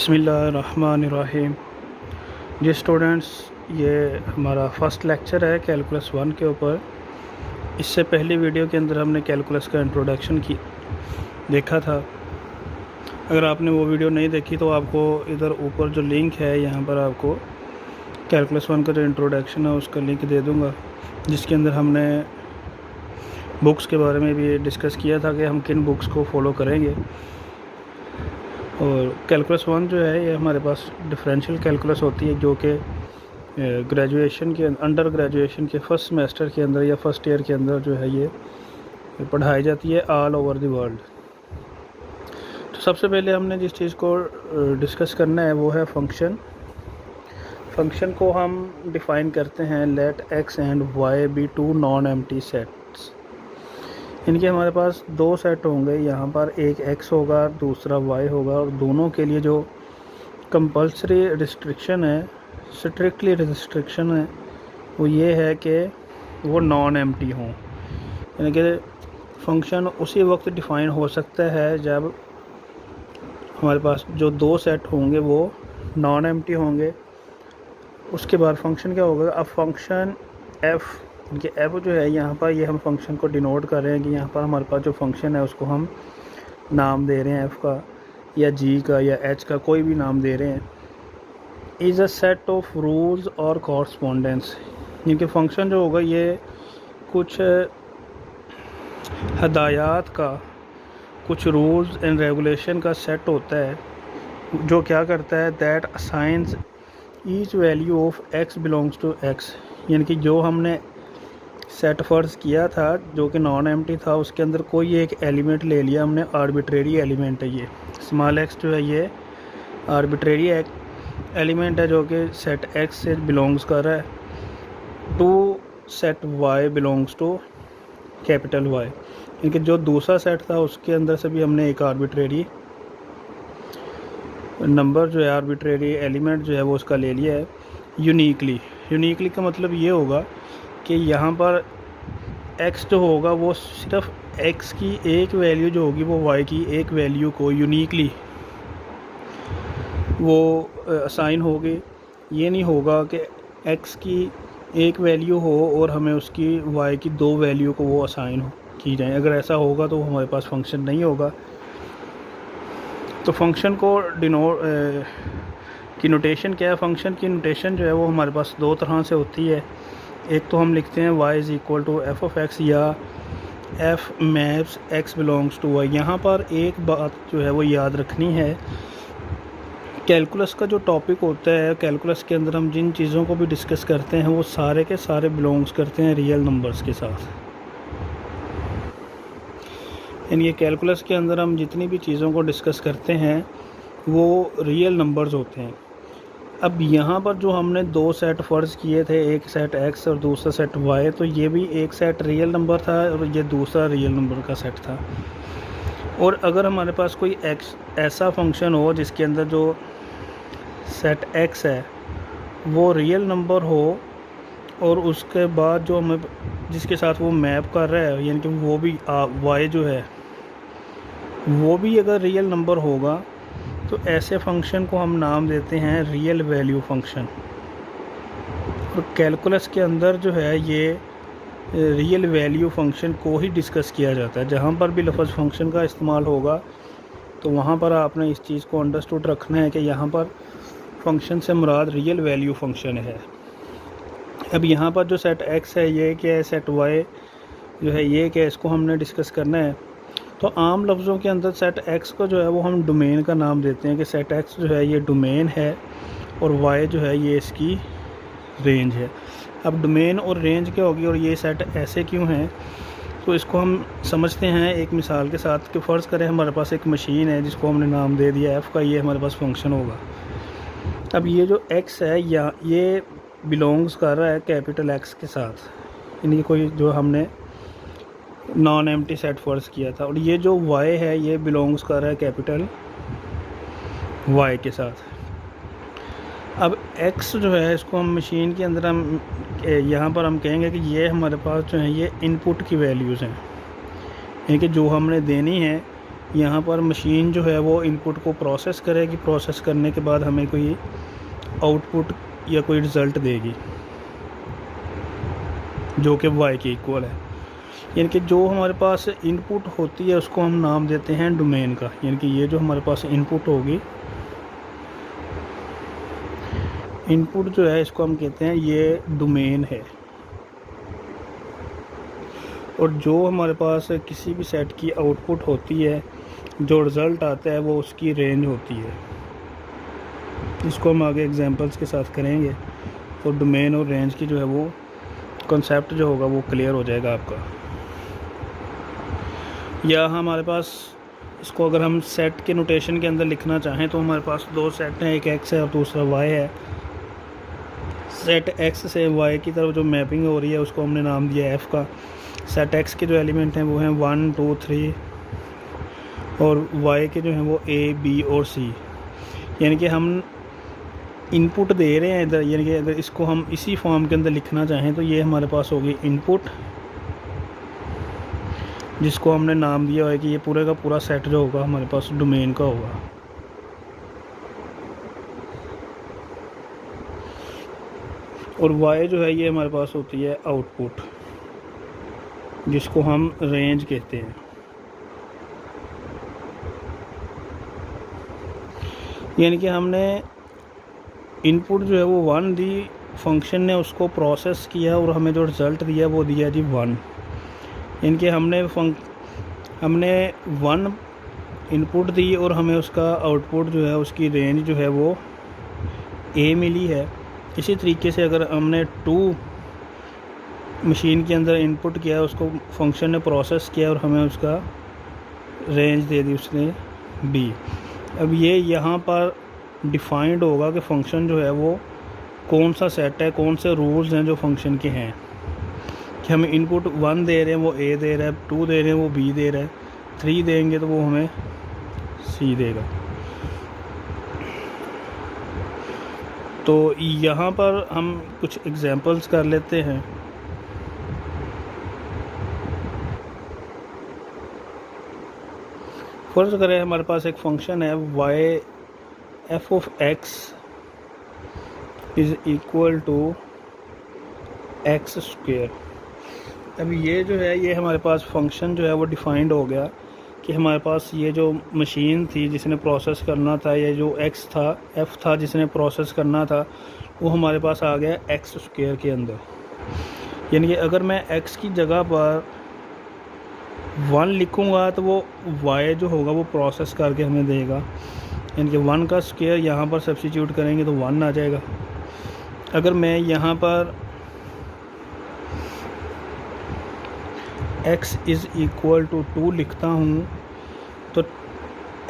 बिस्मिल्लाहिर्रहमानिर्रहीम। जी स्टूडेंट्स, ये हमारा फ़र्स्ट लेक्चर है कैलकुलस 1 के ऊपर। इससे पहली वीडियो के अंदर हमने कैलकुलस का इंट्रोडक्शन की देखा था। अगर आपने वो वीडियो नहीं देखी तो आपको इधर ऊपर जो लिंक है यहाँ पर आपको कैलकुलस 1 का जो इंट्रोडक्शन है उसका लिंक दे दूँगा, जिसके अंदर हमने बुक्स के बारे में भी डिस्कस किया था कि हम किन बुक्स को फॉलो करेंगे। और कैलकुलस 1 जो है ये हमारे पास डिफरेंशियल कैलकुलस होती है, जो कि ग्रेजुएशन के अंडर ग्रेजुएशन के फर्स्ट सेमेस्टर के अंदर या फर्स्ट ईयर के अंदर जो है ये पढ़ाई जाती है ऑल ओवर द वर्ल्ड। तो सबसे पहले हमने जिस चीज़ को डिस्कस करना है वो है फंक्शन। फंक्शन को हम डिफ़ाइन करते हैं let x and y be two non empty sets. इनके हमारे पास दो सेट होंगे, यहाँ पर एक x होगा दूसरा y होगा, और दोनों के लिए जो कंपल्सरी रिस्ट्रिक्शन है, स्ट्रिक्टली रिस्ट्रिक्शन है, वो ये है कि वो नॉन एम्प्टी हों। यानी कि फंक्शन उसी वक्त डिफ़ाइन हो सकता है जब हमारे पास जो दो सेट होंगे वो नॉन एम्प्टी होंगे। उसके बाद फंक्शन क्या होगा, अब फंक्शन f, इनके f जो है यहाँ पर ये हम फंक्शन को डिनोट कर रहे हैं कि यहाँ पर हमारे पास जो फंक्शन है उसको हम नाम दे रहे हैं f का या g का या h का, कोई भी नाम दे रहे हैं। Is a set of rules और कॉरस्पॉन्डेंस। इनके फंक्शन जो होगा ये कुछ हदायत का, कुछ रूल्स एंड रेगुलेशन का सेट होता है जो क्या करता है, that assigns each value of x belongs to x। यानी कि जो हमने सेट फर्ज किया था जो कि नॉन एम्प्टी था, उसके अंदर कोई एक एलिमेंट ले लिया हमने, आर्बिट्रेरी एलिमेंट है ये स्मॉल x जो है, ये आर्बिट्रेरी एलिमेंट है जो कि सेट x से बिलोंग्स कर रहा है to set y belongs to capital Y। क्योंकि जो दूसरा सेट था उसके अंदर से भी हमने एक आर्बिट्रेरी नंबर जो है, आर्बिट्रेरी एलिमेंट जो है वो उसका ले लिया है यूनिकली का मतलब ये होगा कि यहाँ पर x जो होगा वो सिर्फ x की एक वैल्यू जो होगी वो y की एक वैल्यू को यूनिकली वो असाइन होगी। ये नहीं होगा कि x की एक वैल्यू हो और हमें उसकी y की दो वैल्यू को वो असाइन की जाए। अगर ऐसा होगा तो हमारे पास फंक्शन नहीं होगा। तो फंक्शन को की नोटेशन क्या है, फंक्शन की नोटेशन जो है वो हमारे पास दो तरह से होती है। एक तो हम लिखते हैं y is equal to f of x या f maps x belongs to y। यहाँ पर एक बात जो है वो याद रखनी है, कैलकुलस का जो टॉपिक होता है, कैलकुलस के अंदर हम जिन चीज़ों को भी डिस्कस करते हैं वो सारे के सारे बिलोंग्स करते हैं रियल नंबर्स के साथ। यानी ये कैलकुलस के अंदर हम जितनी भी चीज़ों को डिस्कस करते हैं वो रियल नंबर्स होते हैं। अब यहाँ पर जो हमने दो सेट फ़र्ज़ किए थे, एक सेट x और दूसरा सेट y, तो ये भी एक सेट रियल नंबर था और ये दूसरा रियल नंबर का सेट था। और अगर हमारे पास कोई x ऐसा फंक्शन हो जिसके अंदर जो सेट x है वो रियल नंबर हो और उसके बाद जो हमें जिसके साथ वो मैप कर रहा है, यानी कि वो भी y जो है वो भी अगर रियल नंबर होगा, तो ऐसे फंक्शन को हम नाम देते हैं रियल वैल्यू फंक्शन। और कैलकुलस के अंदर जो है ये रियल वैल्यू फंक्शन को ही डिस्कस किया जाता है। जहाँ पर भी लफ्ज़ फंक्शन का इस्तेमाल होगा तो वहाँ पर आपने इस चीज़ को अंडरस्टूड रखना है कि यहाँ पर फंक्शन से मुराद रियल वैल्यू फंक्शन है। अब यहाँ पर जो सेट x है ये क्या है, सेट y जो है ये क्या है, इसको हमने डिस्कस करना है। तो आम लफ्ज़ों के अंदर सेट x को जो है वो हम डोमेन का नाम देते हैं कि सेट x जो है ये डोमेन है और y जो है ये इसकी रेंज है। अब डोमेन और रेंज क्या होगी और ये सेट ऐसे क्यों हैं, तो इसको हम समझते हैं एक मिसाल के साथ। कि फ़र्ज़ करें हमारे पास एक मशीन है जिसको हमने नाम दे दिया f का, ये हमारे पास फंक्शन होगा। अब ये जो x है या ये बिलोंग्स कर रहा है कैपिटल X के साथ, यानी कोई जो हमने नॉन एम्प्टी सेट फ़र्ज़ किया था। और ये जो y है ये बिलोंग्स कर रहा है कैपिटल Y के साथ। अब x जो है इसको हम मशीन के अंदर हम यहाँ पर हम कहेंगे कि ये हमारे पास जो है ये इनपुट की वैल्यूज़ हैं, यानी कि जो हमने देनी है यहाँ पर मशीन जो है वो इनपुट को प्रोसेस करेगी, प्रोसेस करने के बाद हमें कोई आउटपुट या कोई रिज़ल्ट देगी जो कि y के इक्वल है। यानी कि जो हमारे पास इनपुट होती है उसको हम नाम देते हैं डोमेन का। यानी कि ये जो हमारे पास इनपुट होगी, इनपुट जो है इसको हम कहते हैं ये डोमेन है। और जो हमारे पास किसी भी सेट की आउटपुट होती है, जो रिज़ल्ट आता है वो उसकी रेंज होती है। इसको हम आगे एग्जांपल्स के साथ करेंगे तो डोमेन और रेंज की जो है वो कॉन्सेप्ट जो होगा वो क्लियर हो जाएगा आपका। या हमारे पास इसको अगर हम सेट के नोटेशन के अंदर लिखना चाहें तो हमारे पास दो सेट हैं, एक x है और दूसरा y है। सेट x से y की तरफ जो मैपिंग हो रही है उसको हमने नाम दिया f का। सेट x के जो एलिमेंट हैं वो हैं 1 2 3 और y के जो हैं वो a b और c। यानी कि हम इनपुट दे रहे हैं इधर, यानी कि अगर इसको हम इसी फॉर्म के अंदर लिखना चाहें तो ये हमारे पास होगी इनपुट, जिसको हमने नाम दिया है कि ये पूरे का पूरा सेट जो होगा हमारे पास डोमेन का होगा। और y जो है ये हमारे पास होती है आउटपुट, जिसको हम रेंज कहते हैं। यानी कि हमने इनपुट जो है वो 1 दी, फंक्शन ने उसको प्रोसेस किया और हमें जो रिज़ल्ट दिया वो दिया जी 1। यानी कि हमने 1 इनपुट दी और हमें उसका आउटपुट जो है उसकी रेंज जो है वो a मिली है। इसी तरीके से अगर हमने 2 मशीन के अंदर इनपुट किया, उसको फंक्शन ने प्रोसेस किया और हमें उसका रेंज दे दी उसने b। अब ये यहाँ पर डिफाइंड होगा कि फ़ंक्शन जो है वो कौन सा सेट है, कौन से रूल्स हैं जो फंक्शन के हैं। कि हमें इनपुट 1 दे रहे हैं वो a दे रहा है, 2 दे रहे हैं वो b दे रहा है, 3 देंगे तो वो हमें c देगा। तो यहाँ पर हम कुछ एग्जांपल्स कर लेते हैं। फर्ज करें हमारे पास एक फंक्शन है y f of x is equal to x square. अब ये जो है ये हमारे पास फंक्शन जो है वो डिफाइंड हो गया कि हमारे पास ये जो मशीन थी जिसने प्रोसेस करना था, ये जो x था f था जिसने प्रोसेस करना था, वो हमारे पास आ गया एक्स स्क्वेयर के अंदर। यानी कि अगर मैं x की जगह पर 1 लिखूँगा तो वो y जो होगा वो प्रोसेस करके हमें देगा। यानी कि 1 का स्क्वायर यहाँ पर सब्स्टिट्यूट करेंगे तो 1 आ जाएगा। अगर मैं यहाँ पर x इज़ इक्वल टू 2 लिखता हूँ तो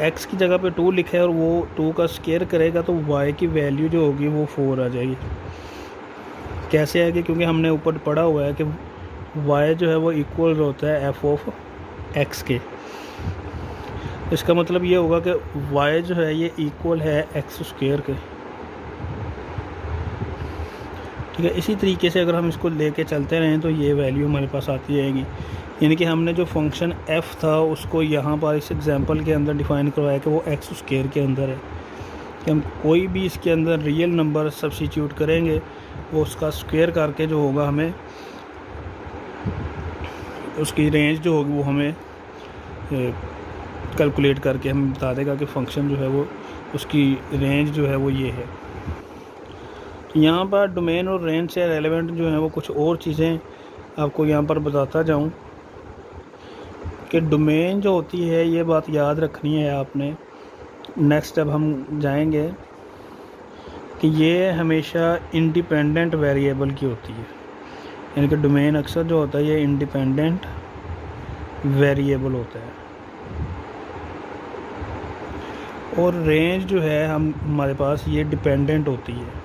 x की जगह पे 2 लिखा है और वो 2 का स्क्वायर करेगा तो y की वैल्यू जो होगी वो 4 आ जाएगी। कैसे आएगी? क्योंकि हमने ऊपर पढ़ा हुआ है कि y जो है वो इक्वल होता है f ऑफ x के। इसका मतलब ये होगा कि y जो है ये इक्वल है एक्स स्क्वायर के। ठीक है, इसी तरीके से अगर हम इसको लेके चलते रहें तो ये वैल्यू हमारे पास आती रहेगी। यानी कि हमने जो फंक्शन f था उसको यहाँ पर इस एग्जांपल के अंदर डिफ़ाइन करवाया कि वो एक्स स्क्वायर के अंदर है। कि हम कोई भी इसके अंदर रियल नंबर सब्स्टिट्यूट करेंगे वो उसका स्क्वायर करके जो होगा हमें उसकी रेंज जो होगी वो हमें कैलकुलेट करके हमें बता देगा कि फ़ंक्शन जो है वो उसकी रेंज जो है वो ये है। यहाँ पर डोमेन और रेंज से रेलेवेंट जो है वो कुछ और चीज़ें आपको यहाँ पर बताता जाऊँ कि डोमेन जो होती है ये बात याद रखनी है आपने। नेक्स्ट अब हम जाएंगे कि ये हमेशा इंडिपेंडेंट वेरिएबल की होती है। यानी कि डोमेन अक्सर जो होता है ये इंडिपेंडेंट वेरिएबल होता है और रेंज जो है हमारे पास ये डिपेंडेंट होती है।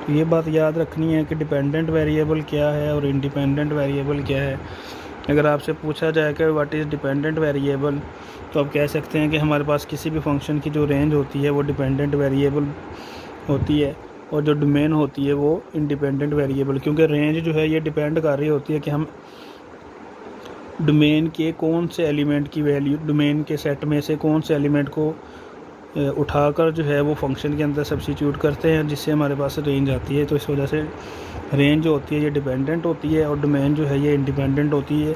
तो ये बात याद रखनी है कि डिपेंडेंट वेरिएबल क्या है और इंडिपेंडेंट वेरिएबल क्या है। अगर आपसे पूछा जाए कि व्हाट इज़ डिपेंडेंट वेरिएबल तो आप कह सकते हैं कि हमारे पास किसी भी फंक्शन की जो रेंज होती है वो डिपेंडेंट वेरिएबल होती है और जो डोमेन होती है वो इंडिपेंडेंट वेरिएबल। क्योंकि रेंज जो है ये डिपेंड कर रही होती है कि हम डोमेन के कौन से एलिमेंट की वैल्यू, डोमेन के सेट में से कौन से एलिमेंट को उठाकर जो है वो फंक्शन के अंदर सब्स्टिट्यूट करते हैं, जिससे हमारे पास रेंज आती है। तो इस वजह से रेंज जो होती है ये डिपेंडेंट होती है और डोमेन जो है ये इंडिपेंडेंट होती है।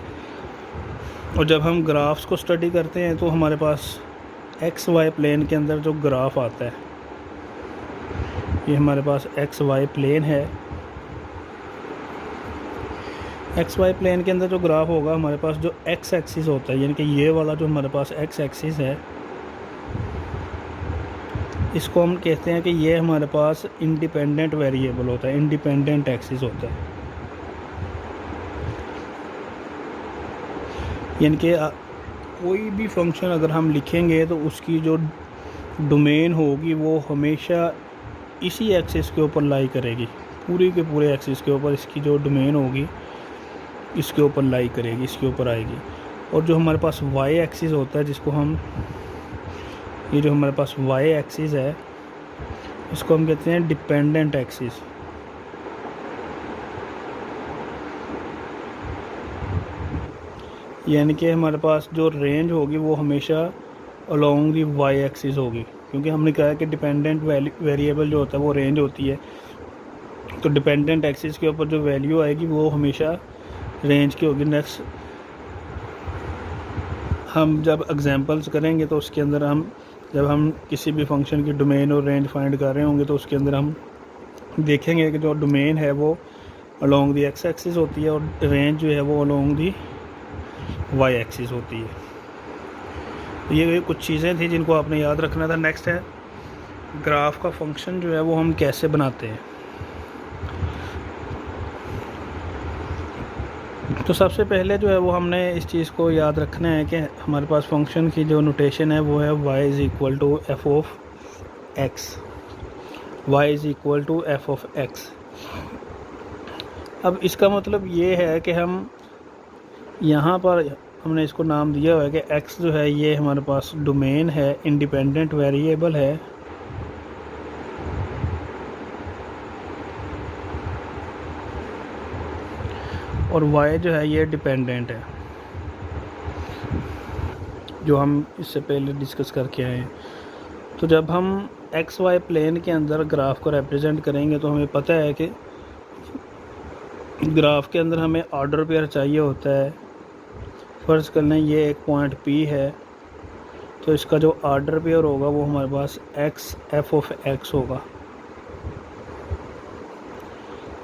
और जब हम ग्राफ्स को स्टडी करते हैं तो हमारे पास एक्स वाई प्लेन के अंदर जो ग्राफ आता है, ये हमारे पास एक्स वाई प्लेन है। एक्स वाई प्लेन के अंदर जो ग्राफ होगा, हमारे पास जो एक्स एक्सिस होता है, यानी कि ये वाला जो हमारे पास एक्स एक्सिस है, इसको हम कहते हैं कि ये हमारे पास इंडिपेंडेंट वेरिएबल होता है, इंडिपेंडेंट एक्सिस होता है। यानी कि कोई भी फंक्शन अगर हम लिखेंगे तो उसकी जो डोमेन होगी वो हमेशा इसी एक्सिस के ऊपर लाई करेगी, पूरे के पूरे एक्सिस के ऊपर इसकी जो डोमेन होगी इसके ऊपर लाई करेगी, इसके ऊपर आएगी। और जो हमारे पास वाई एक्सिस होता है, जिसको हम, ये जो हमारे पास वाई एक्सिस है, इसको हम कहते हैं डिपेंडेंट एक्सिस। यानी कि हमारे पास जो रेंज होगी वो हमेशा अलोंग दी वाई एक्सिस होगी, क्योंकि हमने कहा है कि डिपेंडेंट वेरिएबल जो होता है वो रेंज होती है। तो डिपेंडेंट एक्सिस के ऊपर जो वैल्यू आएगी वो हमेशा रेंज की होगी। नेक्स्ट हम जब एग्जांपल्स करेंगे तो उसके अंदर जब हम किसी भी फंक्शन की डोमेन और रेंज फाइंड कर रहे होंगे तो उसके अंदर हम देखेंगे कि जो डोमेन है वो अलोंग दी एक्स एक्सिस होती है और रेंज जो है वो अलोंग दी वाई एक्सिस होती है। ये कुछ चीज़ें थी जिनको आपने याद रखना था। नेक्स्ट है ग्राफ का फंक्शन जो है वो हम कैसे बनाते हैं। तो सबसे पहले जो है वो हमने इस चीज़ को याद रखना है कि हमारे पास फंक्शन की जो नोटेशन है वो है y is equal to f of x, y is equal to f of x. अब इसका मतलब ये है कि हम यहाँ पर हमने इसको नाम दिया हुआ है कि x जो है ये हमारे पास डोमेन है, इंडिपेंडेंट वेरिएबल है, और y जो है ये डिपेंडेंट है, जो हम इससे पहले डिस्कस करके आए हैं। तो जब हम एक्स वाई प्लेन के अंदर ग्राफ को रिप्रेजेंट करेंगे तो हमें पता है कि ग्राफ के अंदर हमें ऑर्डर पेयर चाहिए होता है। फ़र्ज़ कर लें ये एक पॉइंट P है, तो इसका जो ऑर्डर पेयर होगा वो हमारे पास x एफ ऑफ x होगा।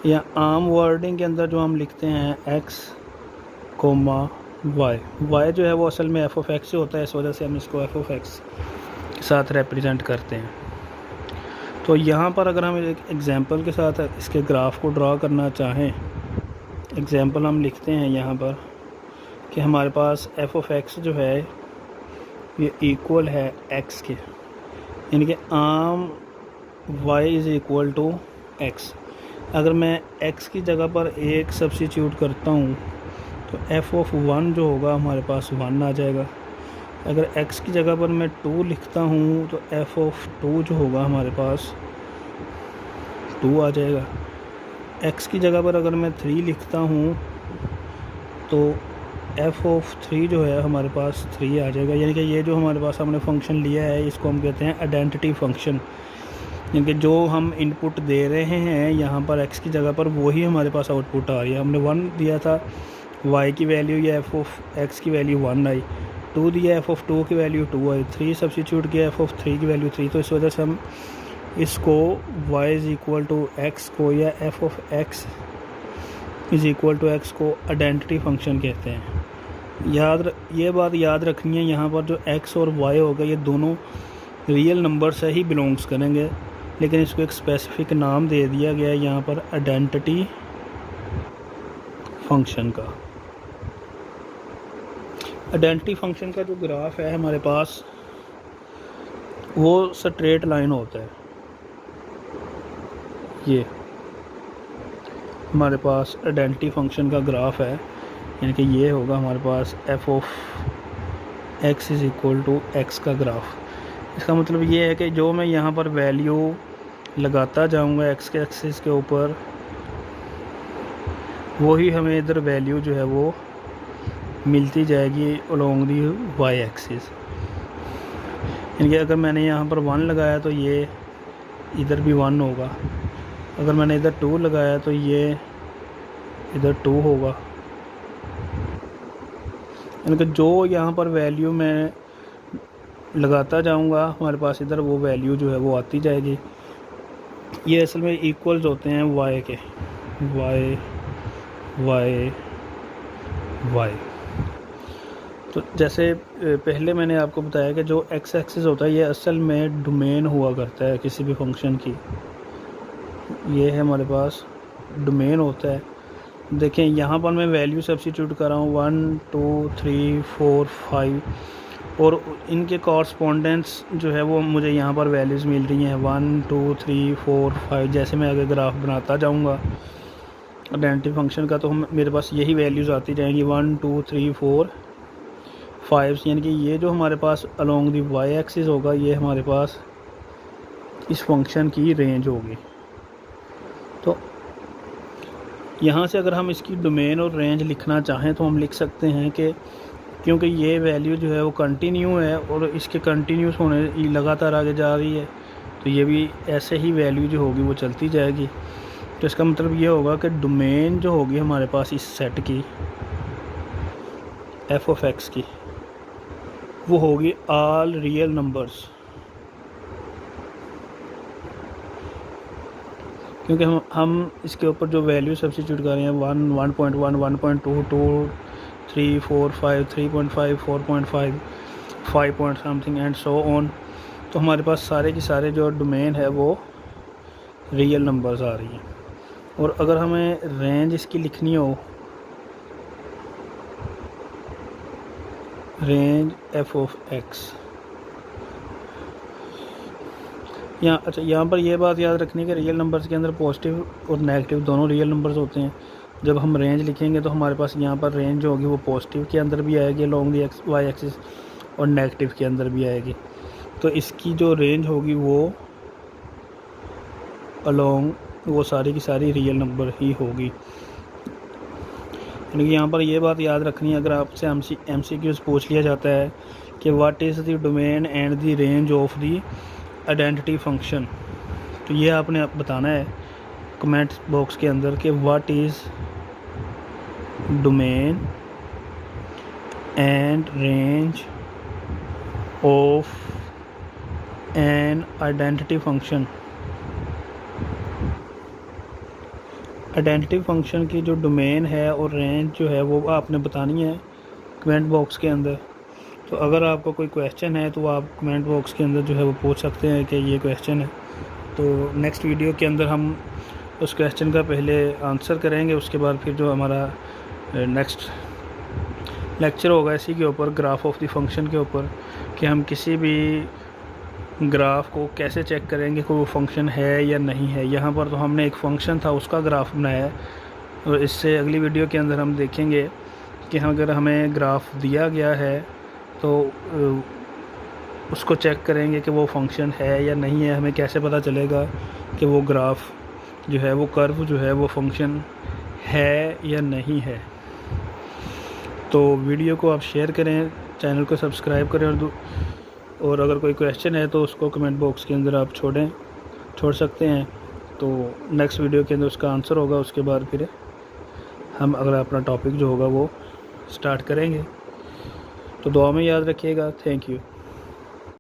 या आम वर्डिंग के अंदर जो हम लिखते हैं x कोमा y जो है वो असल में एफ ऑफ एक्स से होता है, इस वजह से हम इसको एफ ऑफ एक्स के साथ रिप्रेजेंट करते हैं। तो यहाँ पर अगर हम एक एग्जांपल के साथ इसके ग्राफ को ड्रा करना चाहें, एग्जांपल हम लिखते हैं यहाँ पर कि हमारे पास एफ ऑफ एक्स जो है ये इक्वल है x के, यानी कि आम y is equal to x। अगर मैं x की जगह पर एक सब्स्टिट्यूट करता हूँ तो एफ ऑफ 1 जो होगा हमारे पास 1 आ जाएगा। अगर x की जगह पर मैं 2 लिखता हूँ तो एफ ऑफ 2 जो होगा हमारे पास 2 आ जाएगा। x की जगह पर अगर मैं 3 लिखता हूँ तो एफ ऑफ 3 जो है हमारे पास 3 आ जाएगा। यानी कि ये जो हमारे पास हमने फंक्शन लिया है इसको हम कहते हैं आइडेंटिटी फंक्शन, यानी कि जो हम इनपुट दे रहे हैं यहाँ पर x की जगह पर वही हमारे पास आउटपुट आ रही है। हमने 1 दिया था, y की वैल्यू या एफ ऑफ x की वैल्यू 1 आई, 2 दिया एफ ऑफ 2 की वैल्यू 2 आई, 3 सब्स्टिट्यूट किया एफ ऑफ 3 की वैल्यू 3। तो इस वजह से हम इसको y is equal to x को या f of x is equal to x को आइडेंटिटी फंक्शन कहते हैं। ये बात याद रखनी है, यहाँ पर जो x और y होगा ये दोनों रियल नंबर से ही बिलोंग्स करेंगे, लेकिन इसको एक स्पेसिफिक नाम दे दिया गया है यहाँ पर आइडेंटिटी फंक्शन का। आइडेंटिटी फंक्शन का जो ग्राफ है हमारे पास वो स्ट्रेट लाइन होता है। ये हमारे पास आइडेंटिटी फंक्शन का ग्राफ है, यानी कि ये होगा हमारे पास F of X is equal to X का ग्राफ। इसका मतलब ये है कि जो मैं यहाँ पर वैल्यू लगाता जाऊँगा एक्स के एक्सिस के ऊपर, वही हमें इधर वैल्यू जो है वो मिलती जाएगी अलोंग दी वाई एक्सिस। यानी कि अगर मैंने यहाँ पर 1 लगाया तो ये इधर भी 1 होगा, अगर मैंने इधर 2 लगाया तो ये इधर 2 होगा। यानी कि जो यहाँ पर वैल्यू मैं लगाता जाऊँगा हमारे पास इधर वो वैल्यू जो है वो आती जाएगी। ये असल में इक्वल्स होते हैं y के, y y y। तो जैसे पहले मैंने आपको बताया कि जो x एक्सिस होता है ये असल में डोमेन हुआ करता है किसी भी फंक्शन की। ये है हमारे पास डोमेन होता है। देखें यहाँ पर मैं वैल्यू सब्स्टिट्यूट कर रहा हूँ 1 2 3 4 5 और इनके कॉरस्पॉन्डेंस जो है वो मुझे यहाँ पर वैल्यूज़ मिल रही हैं 1 2 3 4 5। जैसे मैं आगे ग्राफ बनाता जाऊँगा आइडेंटिटी फंक्शन का तो मेरे पास यही वैल्यूज़ आती जाएंगी 1 2 3 4 5। यानी कि ये जो हमारे पास अलोंग दी वाई एक्सिस होगा ये हमारे पास इस फंक्शन की रेंज होगी। तो यहाँ से अगर हम इसकी डोमेन और रेंज लिखना चाहें तो हम लिख सकते हैं कि क्योंकि ये वैल्यू जो है वो कंटिन्यू है और इसके कंटिन्यूस होने लगातार आगे जा रही है तो ये भी ऐसे ही वैल्यू जो होगी वो चलती जाएगी। तो इसका मतलब ये होगा कि डोमेन जो होगी हमारे पास इस सेट की एफ ऑफ एक्स की वो होगी ऑल रियल नंबर्स, क्योंकि हम इसके ऊपर जो वैल्यू सब्स्टिट्यूट कर रहे हैं 1 1.1 1.2 2 3 4 5 3.5 4.5 5 point something and so on. तो हमारे पास सारे के सारे जो डोमेन है वो रियल नंबर्स आ रही हैं। और अगर हमें रेंज इसकी लिखनी हो, रेंज एफ ऑफ एक्स, यहाँ पर ये बात याद रखनी कि रियल नंबर्स के अंदर पॉजिटिव और नेगेटिव दोनों रियल नंबर्स होते हैं। जब हम रेंज लिखेंगे तो हमारे पास यहाँ पर रेंज होगी वो पॉजिटिव के अंदर भी आएगी अलोंग दी वाई एक्सिस और नेगेटिव के अंदर भी आएगी। तो इसकी जो रेंज होगी वो अलोंग वो सारी की सारी रियल नंबर ही होगी। यानी कि यहाँ पर ये बात याद रखनी है, अगर आपसे MCQs पूछ लिया जाता है कि what is the domain and the range of the identity function, तो ये आपने बताना है कमेंट बॉक्स के अंदर कि what is domain and range of an identity function. Identity function की जो डोमेन है और रेंज जो है वो आपने बतानी है कमेंट बॉक्स के अंदर। तो अगर आपको कोई क्वेश्चन है तो आप कमेंट बॉक्स के अंदर जो है वो पूछ सकते हैं कि ये क्वेश्चन है। तो नेक्स्ट वीडियो के अंदर हम उस क्वेश्चन का पहले आंसर करेंगे, उसके बाद फिर जो हमारा नेक्स्ट लेक्चर होगा इसी के ऊपर ग्राफ ऑफ द फंक्शन के ऊपर कि हम किसी भी ग्राफ को कैसे चेक करेंगे कि वो फंक्शन है या नहीं है। यहाँ पर तो हमने एक फ़ंक्शन था उसका ग्राफ बनाया है और इससे अगली वीडियो के अंदर हम देखेंगे कि अगर हमें ग्राफ दिया गया है तो उसको चेक करेंगे कि वो फंक्शन है या नहीं है। हमें कैसे पता चलेगा कि वो ग्राफ जो है वो कर्व जो है वो फंक्शन है या नहीं है। तो वीडियो को आप शेयर करें, चैनल को सब्सक्राइब करें और अगर कोई क्वेश्चन है तो उसको कमेंट बॉक्स के अंदर आप छोड़ सकते हैं। तो नेक्स्ट वीडियो के अंदर उसका आंसर होगा, उसके बाद फिर हम अगला अपना टॉपिक जो होगा वो स्टार्ट करेंगे। तो दुआ में याद रखिएगा। Thank you.